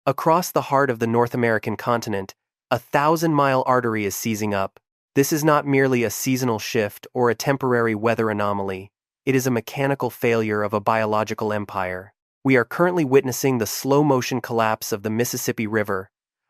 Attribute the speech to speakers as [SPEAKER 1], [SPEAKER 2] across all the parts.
[SPEAKER 1] Across the heart of the North American continent, a 1,000-mile artery is seizing up. This is not merely a seasonal shift or a temporary weather anomaly. It is a mechanical failure of a biological empire. We are currently witnessing the slow-motion collapse of the Mississippi River,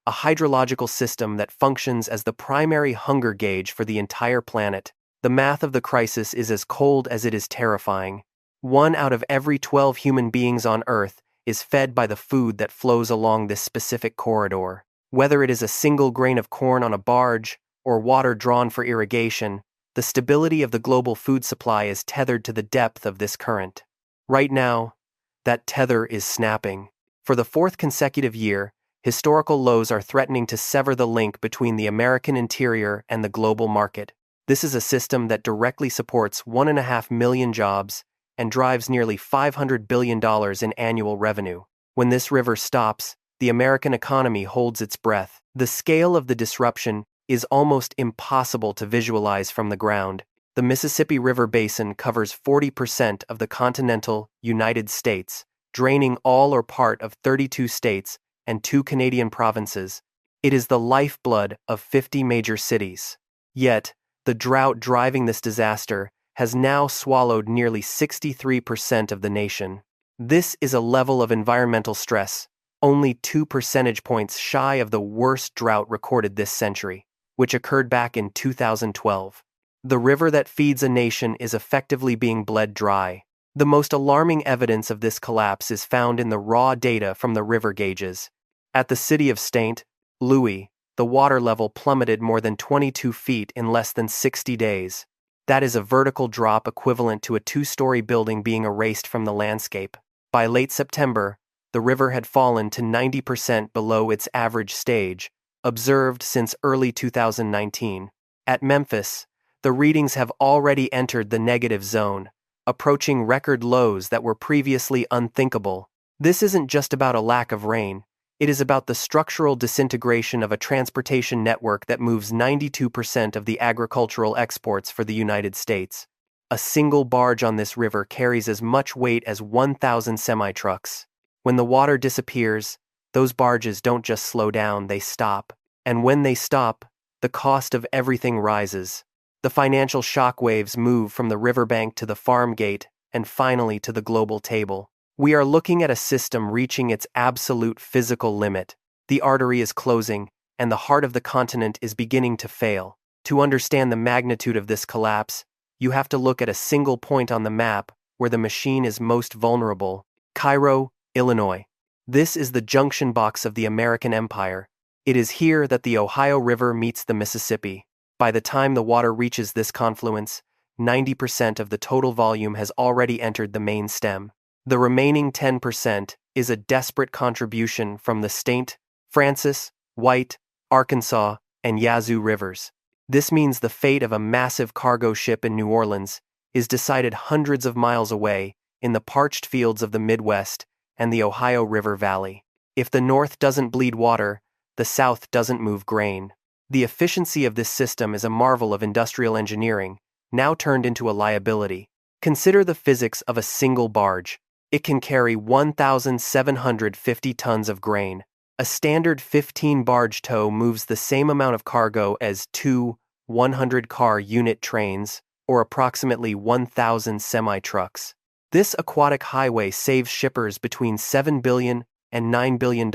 [SPEAKER 1] a hydrological system that functions as the primary hunger gauge for the entire planet. The math of the crisis is as cold as it is terrifying. 1 out of every 12 human beings on Earth is fed by the food that flows along this specific corridor. Whether it is a single grain of corn on a barge or water drawn for irrigation, the stability of the global food supply is tethered to the depth of this current. Right now, that tether is snapping. For the 4th consecutive year, historical lows are threatening to sever the link between the American interior and the global market. This is a system that directly supports 1.5 million jobs and drives nearly $500 billion in annual revenue. When this river stops, the American economy holds its breath. The scale of the disruption is almost impossible to visualize from the ground. The Mississippi River Basin covers 40% of the continental United States, draining all or part of 32 states and 2 Canadian provinces. It is the lifeblood of 50 major cities. Yet, the drought driving this disaster has now swallowed nearly 63% of the nation. This is a level of environmental stress, only 2 percentage points shy of the worst drought recorded this century, which occurred back in 2012. The river that feeds a nation is effectively being bled dry. The most alarming evidence of this collapse is found in the raw data from the river gauges. At the city of St. Louis, the water level plummeted more than 22 feet in less than 60 days. That is a vertical drop equivalent to a 2-story building being erased from the landscape. By late September, the river had fallen to 90% below its average stage, observed since early 2019. At Memphis, the readings have already entered the negative zone, approaching record lows that were previously unthinkable. This isn't just about a lack of rain. It is about the structural disintegration of a transportation network that moves 92% of the agricultural exports for the United States. A single barge on this river carries as much weight as 1,000 semi-trucks. When the water disappears, those barges don't just slow down, they stop. And when they stop, the cost of everything rises. The financial shockwaves move from the riverbank to the farm gate and finally to the global table. We are looking at a system reaching its absolute physical limit. The artery is closing, and the heart of the continent is beginning to fail. To understand the magnitude of this collapse, you have to look at a single point on the map where the machine is most vulnerable: Cairo, Illinois. This is the junction box of the American Empire. It is here that the Ohio River meets the Mississippi. By the time the water reaches this confluence, 90% of the total volume has already entered the main stem. The remaining 10% is a desperate contribution from the St. Francis, White, Arkansas, and Yazoo rivers. This means the fate of a massive cargo ship in New Orleans is decided hundreds of miles away in the parched fields of the Midwest and the Ohio River Valley. If the North doesn't bleed water, the South doesn't move grain. The efficiency of this system is a marvel of industrial engineering, now turned into a liability. Consider the physics of a single barge. It can carry 1,750 tons of grain. A standard 15-barge tow moves the same amount of cargo as 2 100-car unit trains, or approximately 1,000 semi-trucks. This aquatic highway saves shippers between $7 billion and $9 billion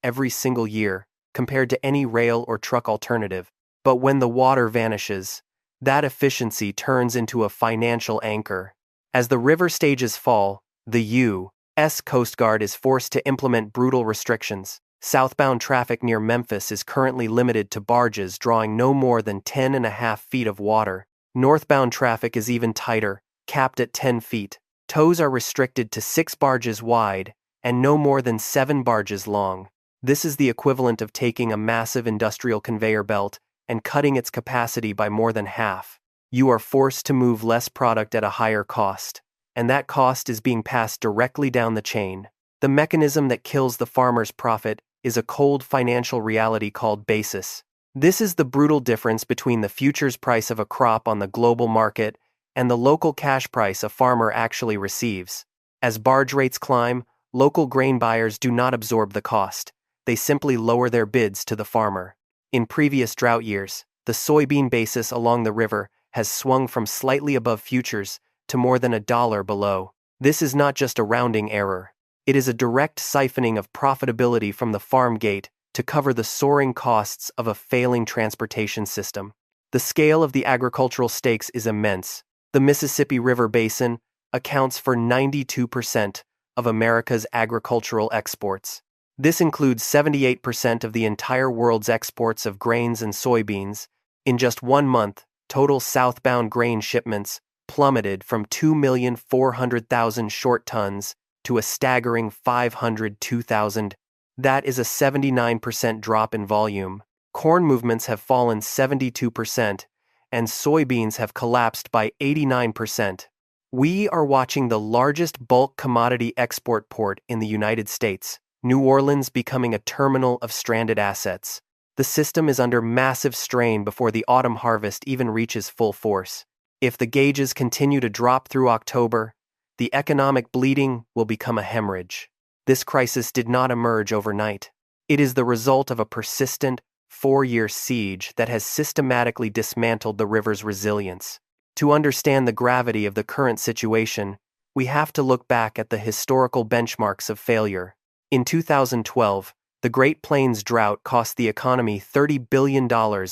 [SPEAKER 1] every single year, compared to any rail or truck alternative. But when the water vanishes, that efficiency turns into a financial anchor. As the river stages fall, the U.S. Coast Guard is forced to implement brutal restrictions. Southbound traffic near Memphis is currently limited to barges drawing no more than 10.5 feet of water. Northbound traffic is even tighter, capped at 10 feet. Tows are restricted to 6 barges wide and no more than 7 barges long. This is the equivalent of taking a massive industrial conveyor belt and cutting its capacity by more than half. You are forced to move less product at a higher cost, and that cost is being passed directly down the chain. The mechanism that kills the farmer's profit is a cold financial reality called basis. This is the brutal difference between the futures price of a crop on the global market and the local cash price a farmer actually receives. As barge rates climb, local grain buyers do not absorb the cost. they simply lower their bids to the farmer. In previous drought years, the soybean basis along the river has swung from slightly above futures to more than $1 below. This is not just a rounding error. It is a direct siphoning of profitability from the farm gate to cover the soaring costs of a failing transportation system. The scale of the agricultural stakes is immense. The Mississippi River Basin accounts for 92% of America's agricultural exports. This includes 78% of the entire world's exports of grains and soybeans. In just 1 month, total southbound grain shipments plummeted from 2,400,000 short tons to a staggering 502,000. That is a 79% drop in volume. Corn movements have fallen 72%, and soybeans have collapsed by 89%. We are watching the largest bulk commodity export port in the United States, New Orleans, becoming a terminal of stranded assets. The system is under massive strain before the autumn harvest even reaches full force. If the gauges continue to drop through October, the economic bleeding will become a hemorrhage. This crisis did not emerge overnight. It is the result of a persistent, 4-year siege that has systematically dismantled the river's resilience. To understand the gravity of the current situation, we have to look back at the historical benchmarks of failure. In 2012, the Great Plains drought cost the economy $30 billion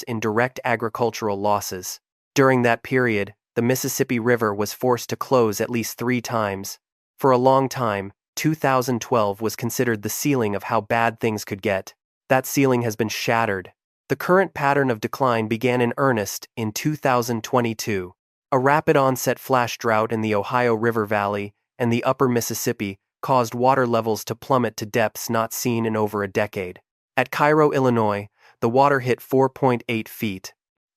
[SPEAKER 1] in direct agricultural losses. During that period, the Mississippi River was forced to close at least 3 times. For a long time, 2012 was considered the ceiling of how bad things could get. That ceiling has been shattered. The current pattern of decline began in earnest in 2022. A rapid onset flash drought in the Ohio River Valley and the upper Mississippi caused water levels to plummet to depths not seen in over a decade. At Cairo, Illinois, the water hit 4.8 feet.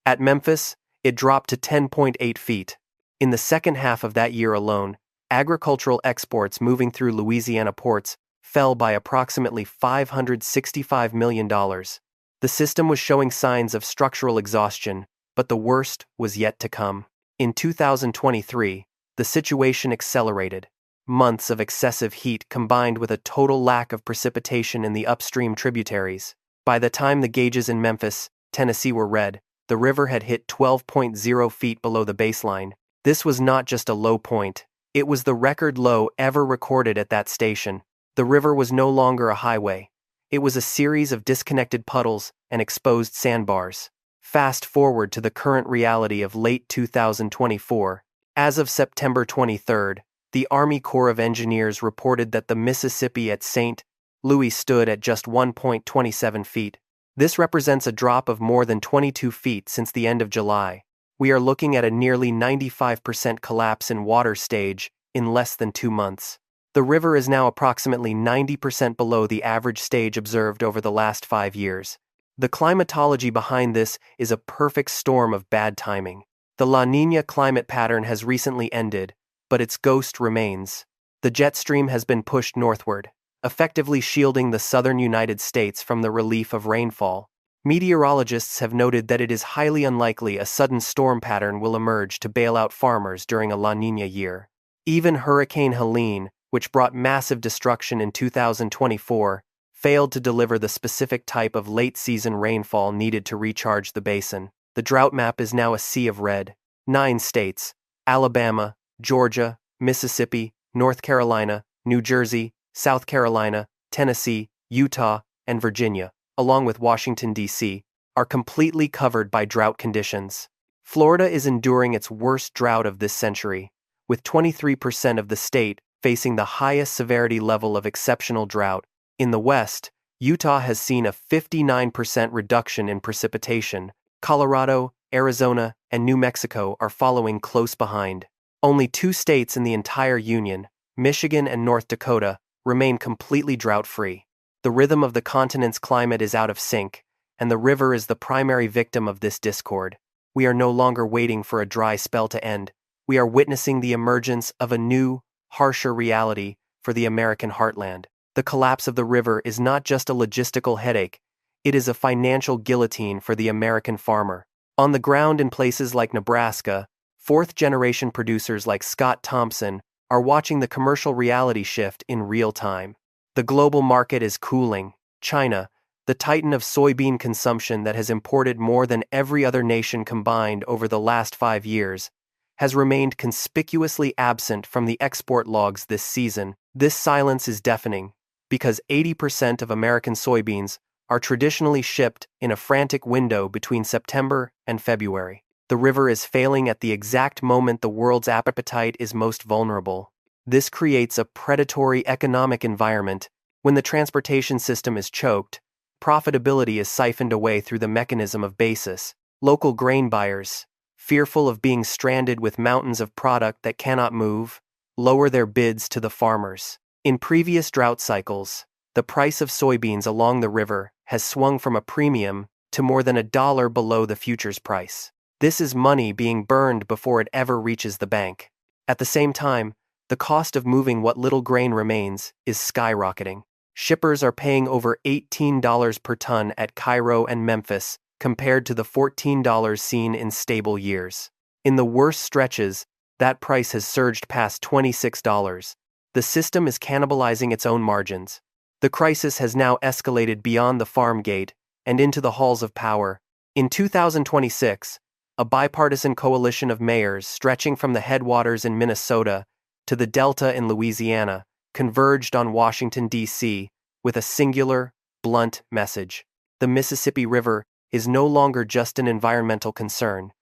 [SPEAKER 1] At Memphis, it dropped to 10.8 feet. In the second half of that year alone, agricultural exports moving through Louisiana ports fell by approximately $565 million. The system was showing signs of structural exhaustion, but the worst was yet to come. In 2023, the situation accelerated. Months of excessive heat combined with a total lack of precipitation in the upstream tributaries. By the time the gauges in Memphis, Tennessee were read, the river had hit 12.0 feet below the baseline. This was not just a low point. It was the record low ever recorded at that station. The river was no longer a highway. It was a series of disconnected puddles and exposed sandbars. Fast forward to the current reality of late 2024. As of September 23rd, the Army Corps of Engineers reported that the Mississippi at St. Louis stood at just 1.27 feet. This represents a drop of more than 22 feet since the end of July. We are looking at a nearly 95% collapse in water stage in less than 2 months. The river is now approximately 90% below the average stage observed over the last 5 years. The climatology behind this is a perfect storm of bad timing. The La Niña climate pattern has recently ended, but its ghost remains. The jet stream has been pushed northward, effectively shielding the southern United States from the relief of rainfall. Meteorologists have noted that it is highly unlikely a sudden storm pattern will emerge to bail out farmers during a La Niña year. Even Hurricane Helene, which brought massive destruction in 2024, failed to deliver the specific type of late-season rainfall needed to recharge the basin. The drought map is now a sea of red. 9 states, Alabama, Georgia, Mississippi, North Carolina, New Jersey, South Carolina, Tennessee, Utah, and Virginia, along with Washington, D.C., are completely covered by drought conditions. Florida is enduring its worst drought of this century, with 23% of the state facing the highest severity level of exceptional drought. In the West, Utah has seen a 59% reduction in precipitation. Colorado, Arizona, and New Mexico are following close behind. Only 2 states in the entire Union, Michigan and North Dakota, remain completely drought-free. The rhythm of the continent's climate is out of sync, and the river is the primary victim of this discord. We are no longer waiting for a dry spell to end. We are witnessing the emergence of a new, harsher reality for the American heartland. The collapse of the river is not just a logistical headache, it is a financial guillotine for the American farmer. On the ground in places like Nebraska, 4th-generation producers like Scott Thompson are watching the commercial reality shift in real time. The global market is cooling. China, the titan of soybean consumption that has imported more than every other nation combined over the last 5 years, has remained conspicuously absent from the export logs this season. This silence is deafening, because 80% of American soybeans are traditionally shipped in a frantic window between September and February. The river is failing at the exact moment the world's appetite is most vulnerable. This creates a predatory economic environment. When the transportation system is choked, profitability is siphoned away through the mechanism of basis. Local grain buyers, fearful of being stranded with mountains of product that cannot move, lower their bids to the farmers. In previous drought cycles, the price of soybeans along the river has swung from a premium to more than $1 below the futures price. This is money being burned before it ever reaches the bank. At the same time, the cost of moving what little grain remains is skyrocketing. Shippers are paying over $18 per ton at Cairo and Memphis, compared to the $14 seen in stable years. In the worst stretches, that price has surged past $26. The system is cannibalizing its own margins. The crisis has now escalated beyond the farm gate and into the halls of power. In 2026, a bipartisan coalition of mayors stretching from the headwaters in Minnesota to the Delta in Louisiana converged on Washington, D.C., with a singular, blunt message. The Mississippi River is no longer just an environmental concern.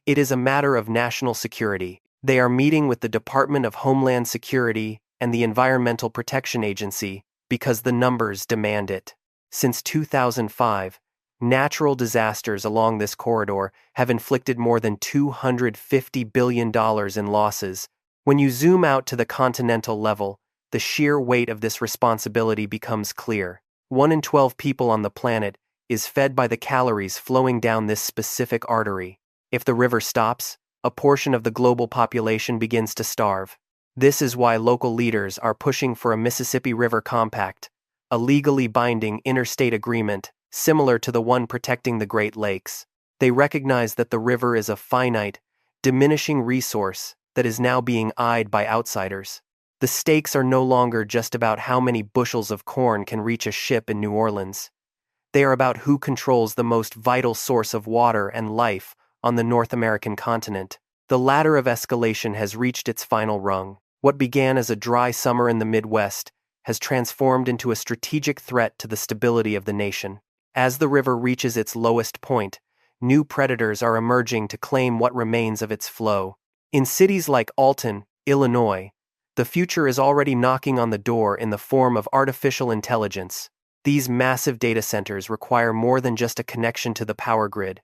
[SPEAKER 1] It is a matter of national security. They are meeting with the Department of Homeland Security and the Environmental Protection Agency because the numbers demand it. Since 2005, natural disasters along this corridor have inflicted more than $250 billion in losses. When you zoom out to the continental level, the sheer weight of this responsibility becomes clear. 1 in 12 people on the planet is fed by the calories flowing down this specific artery. If the river stops, a portion of the global population begins to starve. This is why local leaders are pushing for a Mississippi River Compact, a legally binding interstate agreement similar to the one protecting the Great Lakes. They recognize that the river is a finite, diminishing resource that is now being eyed by outsiders. The stakes are no longer just about how many bushels of corn can reach a ship in New Orleans. They are about who controls the most vital source of water and life on the North American continent. The ladder of escalation has reached its final rung. What began as a dry summer in the Midwest has transformed into a strategic threat to the stability of the nation. As the river reaches its lowest point, new predators are emerging to claim what remains of its flow. In cities like Alton, Illinois, the future is already knocking on the door in the form of artificial intelligence. These massive data centers require more than just a connection to the power grid.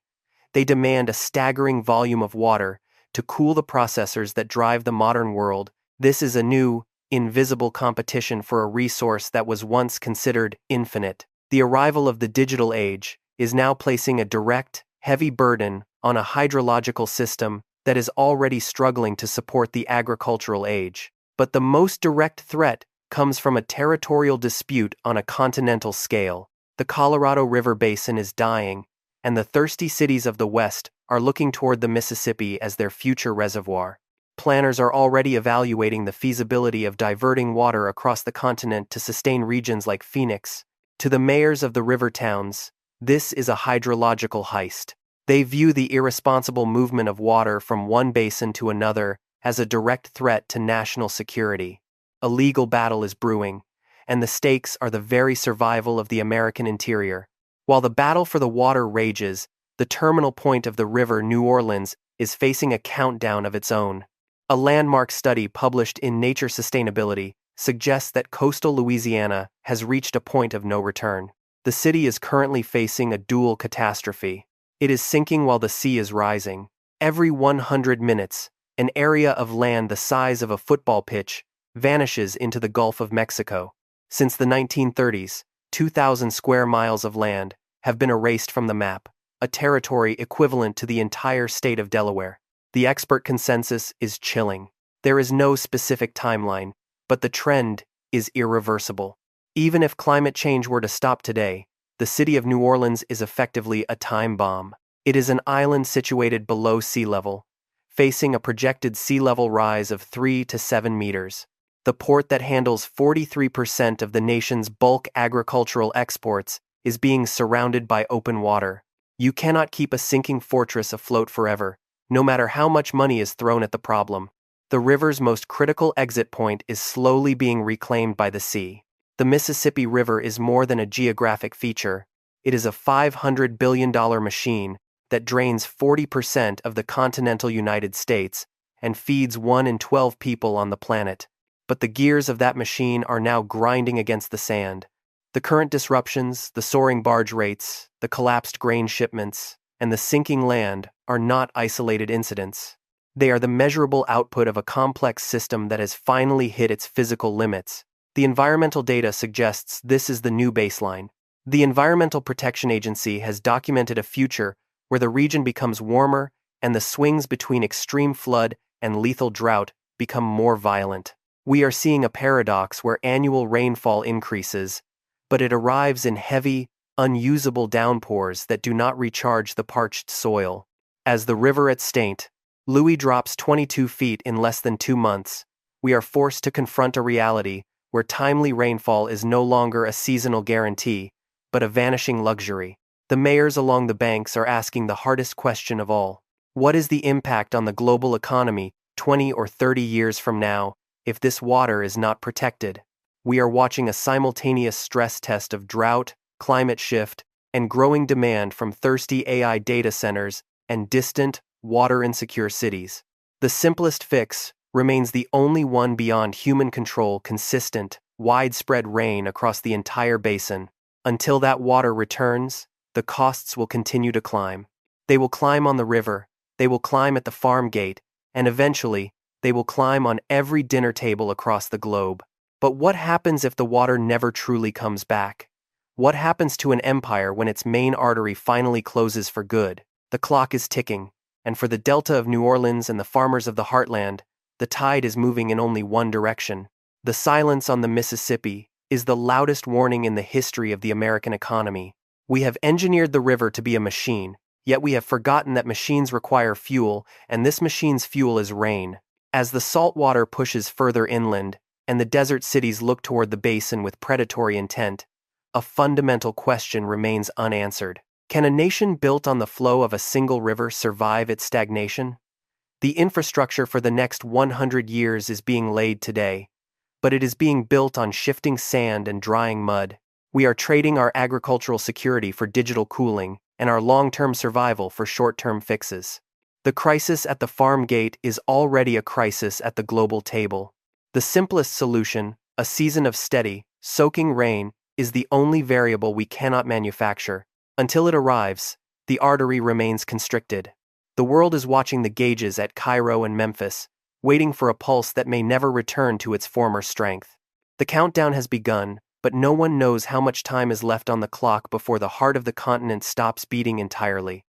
[SPEAKER 1] They demand a staggering volume of water to cool the processors that drive the modern world. This is a new, invisible competition for a resource that was once considered infinite. The arrival of the digital age is now placing a direct, heavy burden on a hydrological system that is already struggling to support the agricultural age. But the most direct threat comes from a territorial dispute on a continental scale. The Colorado River Basin is dying, and the thirsty cities of the West are looking toward the Mississippi as their future reservoir. Planners are already evaluating the feasibility of diverting water across the continent to sustain regions like Phoenix. To the mayors of the river towns, this is a hydrological heist. They view the irresponsible movement of water from one basin to another as a direct threat to national security. A legal battle is brewing, and the stakes are the very survival of the American interior. While the battle for the water rages, the terminal point of the river, New Orleans, is facing a countdown of its own. A landmark study published in Nature Sustainability suggests that coastal Louisiana has reached a point of no return. The city is currently facing a dual catastrophe. It is sinking while the sea is rising. Every 100 minutes, an area of land the size of a football pitch vanishes into the Gulf of Mexico. Since the 1930s, 2,000 square miles of land have been erased from the map, a territory equivalent to the entire state of Delaware. The expert consensus is chilling. There is no specific timeline, but the trend is irreversible. Even if climate change were to stop today, the city of New Orleans is effectively a time bomb. It is an island situated below sea level, facing a projected sea level rise of 3 to 7 meters. The port that handles 43% of the nation's bulk agricultural exports is being surrounded by open water. You cannot keep a sinking fortress afloat forever, no matter how much money is thrown at the problem. The river's most critical exit point is slowly being reclaimed by the sea. The Mississippi River is more than a geographic feature. It is a $500 billion machine that drains 40% of the continental United States and feeds 1 in 12 people on the planet. But the gears of that machine are now grinding against the sand. The current disruptions, the soaring barge rates, the collapsed grain shipments, and the sinking land are not isolated incidents. They are the measurable output of a complex system that has finally hit its physical limits. The environmental data suggests this is the new baseline. The Environmental Protection Agency has documented a future where the region becomes warmer and the swings between extreme flood and lethal drought become more violent. We are seeing a paradox where annual rainfall increases, but it arrives in heavy, unusable downpours that do not recharge the parched soil. As the river at St. Louis drops 22 feet in less than 2 months, we are forced to confront a reality where timely rainfall is no longer a seasonal guarantee, but a vanishing luxury. The mayors along the banks are asking the hardest question of all. What is the impact on the global economy 20 or 30 years from now if this water is not protected? We are watching a simultaneous stress test of drought, climate shift, and growing demand from thirsty AI data centers and distant, water-insecure cities. The simplest fix remains the only one beyond human control: consistent, widespread rain across the entire basin. Until that water returns, the costs will continue to climb. They will climb on the river, they will climb at the farm gate, and eventually, they will climb on every dinner table across the globe. But what happens if the water never truly comes back? What happens to an empire when its main artery finally closes for good? The clock is ticking, and for the Delta of New Orleans and the farmers of the Heartland, the tide is moving in only one direction. The silence on the Mississippi is the loudest warning in the history of the American economy. We have engineered the river to be a machine, yet we have forgotten that machines require fuel, and this machine's fuel is rain. As the salt water pushes further inland, and the desert cities look toward the basin with predatory intent, a fundamental question remains unanswered. Can a nation built on the flow of a single river survive its stagnation? The infrastructure for the next 100 years is being laid today, but it is being built on shifting sand and drying mud. We are trading our agricultural security for digital cooling and our long-term survival for short-term fixes. The crisis at the farm gate is already a crisis at the global table. The simplest solution, a season of steady, soaking rain, is the only variable we cannot manufacture. Until it arrives, the artery remains constricted. The world is watching the gauges at Cairo and Memphis, waiting for a pulse that may never return to its former strength. The countdown has begun, but no one knows how much time is left on the clock before the heart of the continent stops beating entirely.